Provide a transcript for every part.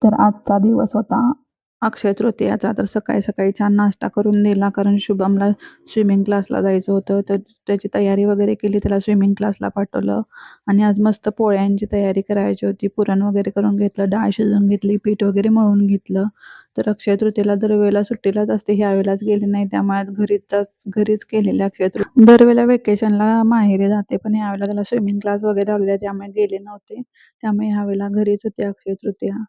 तर आजचा दिवस होता अक्षय तृतीयाचा. तर सकाळी-सकाळी छान नाश्ता करून नेला, कारण शुभमला स्विमिंग क्लासला जायचं होतं. तर त्याची तयारी वगैरे केली, त्याला स्विमिंग क्लासला पाठवलं आणि आज मस्त पोळ्यांची तयारी करायची होती. पुरण वगैरे करून घेतलं, डाळ शिजवून घेतली, पीठ वगैरे मळून घेतलं. तर अक्षय तृतीयेला दरवेळेला सुट्टीलाच असते, ह्यावेळेलाच गेली नाही, त्यामुळे घरीच केलेले अक्षय तृतीया. दरवेळेला वेकेशनला माहेरी जाते, पण यावेळेला त्याला स्विमिंग क्लास वगैरे लावलेला, त्यामुळे गेले नव्हते. त्यामुळे ह्यावेळेला घरीच होते अक्षय तृतीया.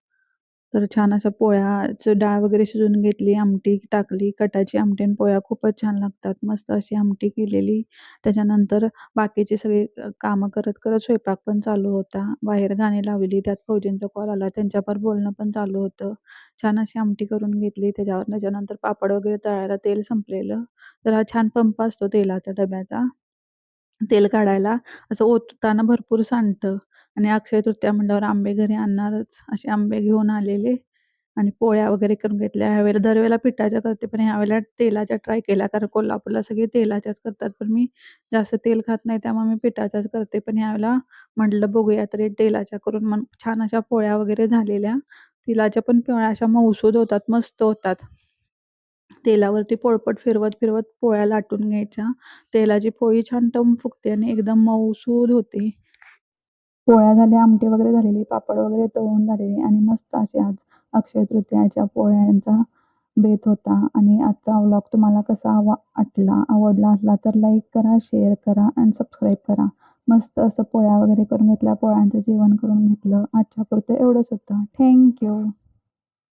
तर छान अशा पोळ्याचं डाळ वगैरे शिजवून घेतली, आमटी टाकली, कटाची आमटी आणि पोळ्या खूपच छान लागतात. मस्त अशी आमटी केलेली. त्याच्यानंतर बाकीची सगळी कामं करत स्वयंपाक पण चालू होता. बाहेर गाणी लावली, त्यात फौजींचा कॉल आला, त्यांच्याबरोबर बोलणं पण चालू होतं. छान अशी आमटी करून घेतली. त्याच्यानंतर पापड वगैरे तळायला तेल संपलेलं. तर हा छान पंप असतो तेलाचा डब्याचा. तेल काढायला असं ओतताना भरपूर सांडतं आणि अक्षय तृतीया म्हटल्यावर आंबे घरी आणणारच. असे आंबे घेऊन आलेले आणि पोळ्या वगैरे करून घेतल्या. ह्यावेळेला दरवेळेला पिठाच्या करते, पण ह्यावेळेला तेलाच्या ट्राय केल्या, कारण कोल्हापूरला सगळे तेलाच्याच करतात. पण मी जास्त तेल खात नाही, त्यामुळे मी पिठाच्याच करते. पण ह्यावेळेला म्हटलं बघूया तरी तेलाच्या करून, मग छान अशा पोळ्या वगैरे झालेल्या. तेलाच्या पण पोळ्या अशा मऊसूद होतात, मस्त होतात. तेलावरती पोळपट फिरवत पोळ्या लाटून घ्यायच्या. तेलाची पोळी छान टम फुगते आणि एकदम मऊसूद होते. पोळ्या झाल्या, आमटी वगैरे झालेली, पापड वगैरे तळून झालेले आणि मस्त असे आज अक्षय तृतीयाच्या पोळ्यांचा बेत होता. आणि आजचा व्लॉग तुम्हाला कसा आवडला असला तर लाईक करा, शेअर करा आणि सबस्क्राईब करा. मस्त असं पोळ्या वगैरे करून घेतल्या, पोळ्यांचं जेवण करून घेतलं. आजच्या पुरतं एवढंच होतं. Thank you.